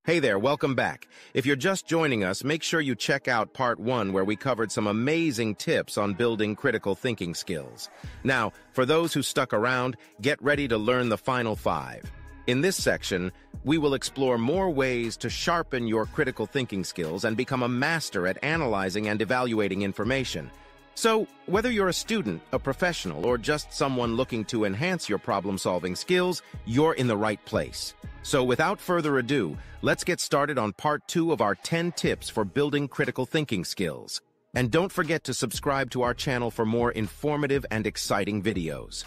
Hey there, welcome back. If you're just joining us, make sure you check out part 1 where we covered some amazing tips on building critical thinking skills. Now, for those who stuck around, get ready to learn the final 5. In this section, we will explore more ways to sharpen your critical thinking skills and become a master at analyzing and evaluating information. So, whether you're a student, a professional, or just someone looking to enhance your problem-solving skills, you're in the right place. So without further ado, let's get started on part 2 of our 10 tips for building critical thinking skills. And don't forget to subscribe to our channel for more informative and exciting videos.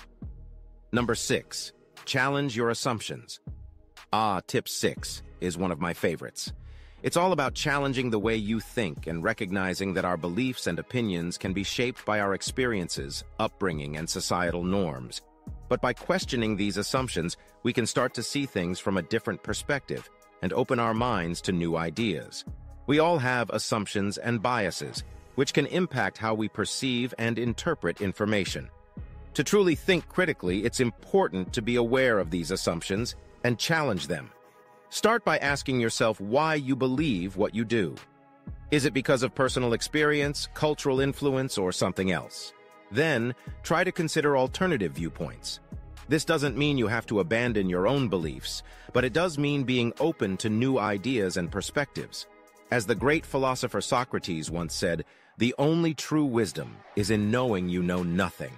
Number 6. Challenge your assumptions. Tip 6 is one of my favorites. It's all about challenging the way you think and recognizing that our beliefs and opinions can be shaped by our experiences, upbringing, and societal norms. But by questioning these assumptions, we can start to see things from a different perspective and open our minds to new ideas. We all have assumptions and biases, which can impact how we perceive and interpret information. To truly think critically, it's important to be aware of these assumptions and challenge them. Start by asking yourself why you believe what you do. Is it because of personal experience, cultural influence, or something else? Then, try to consider alternative viewpoints. This doesn't mean you have to abandon your own beliefs, but it does mean being open to new ideas and perspectives. As the great philosopher Socrates once said, "The only true wisdom is in knowing you know nothing."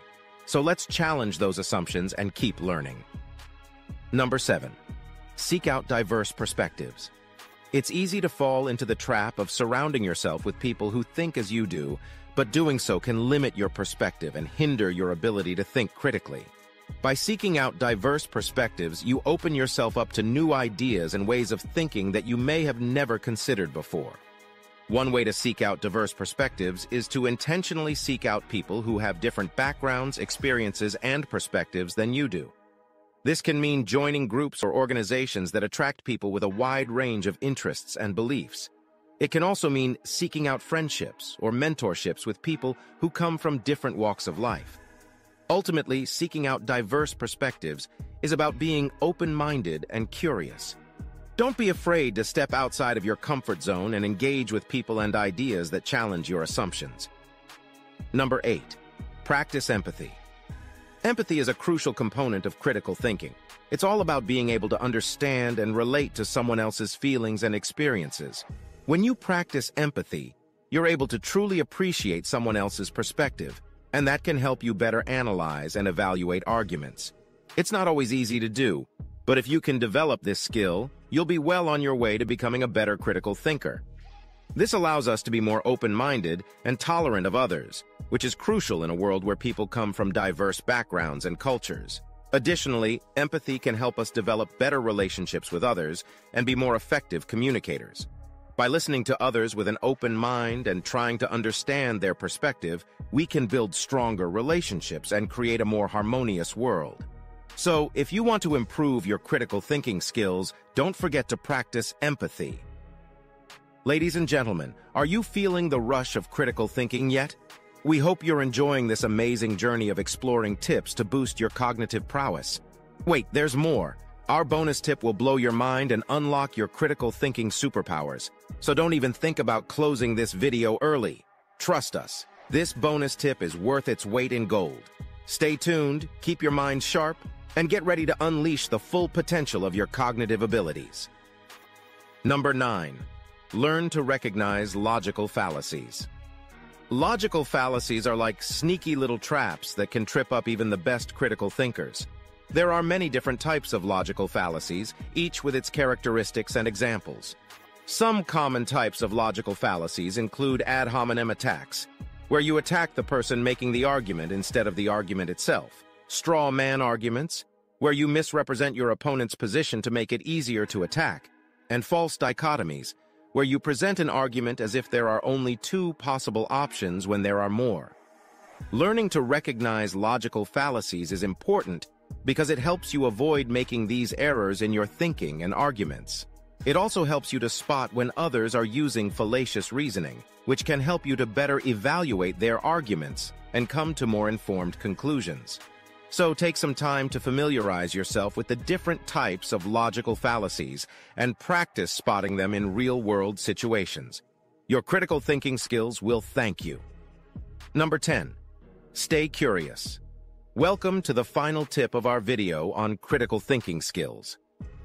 So let's challenge those assumptions and keep learning. Number 7. Seek out diverse perspectives. It's easy to fall into the trap of surrounding yourself with people who think as you do, but doing so can limit your perspective and hinder your ability to think critically. By seeking out diverse perspectives, you open yourself up to new ideas and ways of thinking that you may have never considered before. One way to seek out diverse perspectives is to intentionally seek out people who have different backgrounds, experiences, and perspectives than you do. This can mean joining groups or organizations that attract people with a wide range of interests and beliefs. It can also mean seeking out friendships or mentorships with people who come from different walks of life. Ultimately, seeking out diverse perspectives is about being open-minded and curious. Don't be afraid to step outside of your comfort zone and engage with people and ideas that challenge your assumptions. Number 8. Practice empathy. Empathy is a crucial component of critical thinking. It's all about being able to understand and relate to someone else's feelings and experiences. When you practice empathy, you're able to truly appreciate someone else's perspective, and that can help you better analyze and evaluate arguments. It's not always easy to do, but if you can develop this skill, you'll be well on your way to becoming a better critical thinker. This allows us to be more open-minded and tolerant of others, which is crucial in a world where people come from diverse backgrounds and cultures. Additionally, empathy can help us develop better relationships with others and be more effective communicators. By listening to others with an open mind and trying to understand their perspective, we can build stronger relationships and create a more harmonious world. So, if you want to improve your critical thinking skills, don't forget to practice empathy. Ladies and gentlemen, are you feeling the rush of critical thinking yet? We hope you're enjoying this amazing journey of exploring tips to boost your cognitive prowess. Wait, there's more. Our bonus tip will blow your mind and unlock your critical thinking superpowers. So don't even think about closing this video early. Trust us, this bonus tip is worth its weight in gold. Stay tuned, keep your mind sharp, and get ready to unleash the full potential of your cognitive abilities. Number 9. Learn to recognize logical fallacies. Logical fallacies are like sneaky little traps that can trip up even the best critical thinkers. There are many different types of logical fallacies, each with its characteristics and examples. Some common types of logical fallacies include ad hominem attacks, where you attack the person making the argument instead of the argument itself. Straw man arguments, where you misrepresent your opponent's position to make it easier to attack. And false dichotomies, where you present an argument as if there are only 2 possible options when there are more. Learning to recognize logical fallacies is important because it helps you avoid making these errors in your thinking and arguments. It also helps you to spot when others are using fallacious reasoning, which can help you to better evaluate their arguments and come to more informed conclusions. So take some time to familiarize yourself with the different types of logical fallacies and practice spotting them in real-world situations. Your critical thinking skills will thank you. Number 10. Stay curious. Welcome to the final tip of our video on critical thinking skills.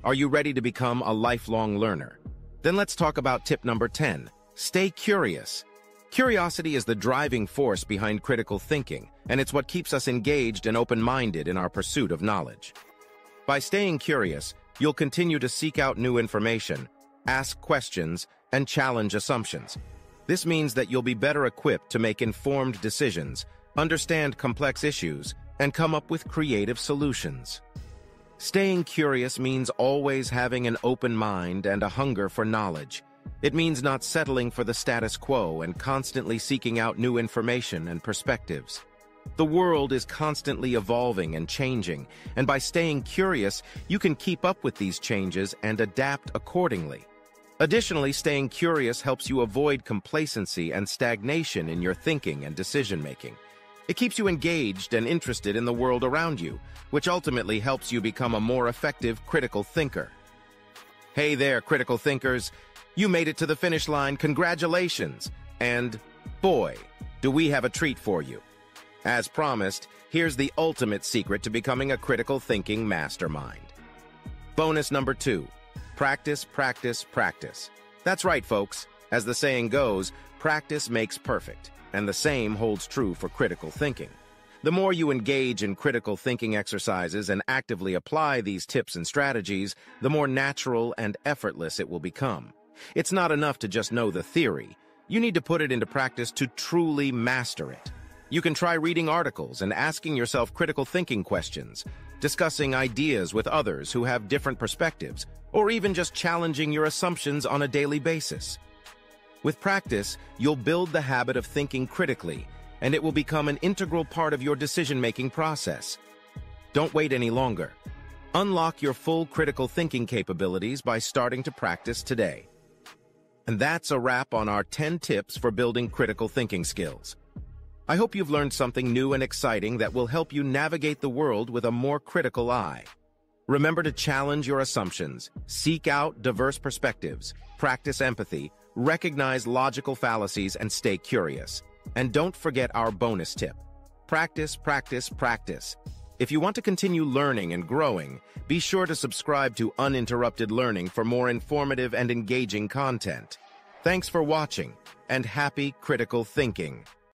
Are you ready to become a lifelong learner? Then let's talk about tip number 10. Stay curious. Curiosity is the driving force behind critical thinking, and it's what keeps us engaged and open-minded in our pursuit of knowledge. By staying curious, you'll continue to seek out new information, ask questions, and challenge assumptions. This means that you'll be better equipped to make informed decisions, understand complex issues, and come up with creative solutions. Staying curious means always having an open mind and a hunger for knowledge. It means not settling for the status quo and constantly seeking out new information and perspectives. The world is constantly evolving and changing, and by staying curious, you can keep up with these changes and adapt accordingly. Additionally, staying curious helps you avoid complacency and stagnation in your thinking and decision-making. It keeps you engaged and interested in the world around you, which ultimately helps you become a more effective critical thinker. Hey there, critical thinkers! You made it to the finish line, congratulations! And, boy, do we have a treat for you. As promised, here's the ultimate secret to becoming a critical thinking mastermind. Bonus number 2. Practice, practice, practice. That's right, folks. As the saying goes, practice makes perfect. And the same holds true for critical thinking. The more you engage in critical thinking exercises and actively apply these tips and strategies, the more natural and effortless it will become. It's not enough to just know the theory. You need to put it into practice to truly master it. You can try reading articles and asking yourself critical thinking questions, discussing ideas with others who have different perspectives, or even just challenging your assumptions on a daily basis. With practice, you'll build the habit of thinking critically, and it will become an integral part of your decision-making process. Don't wait any longer. Unlock your full critical thinking capabilities by starting to practice today. And that's a wrap on our 10 tips for building critical thinking skills. I hope you've learned something new and exciting that will help you navigate the world with a more critical eye. Remember to challenge your assumptions, seek out diverse perspectives, practice empathy, recognize logical fallacies, and stay curious. And don't forget our bonus tip. Practice, practice, practice. If you want to continue learning and growing, be sure to subscribe to Uninterrupted Learning for more informative and engaging content. Thanks for watching, and happy critical thinking.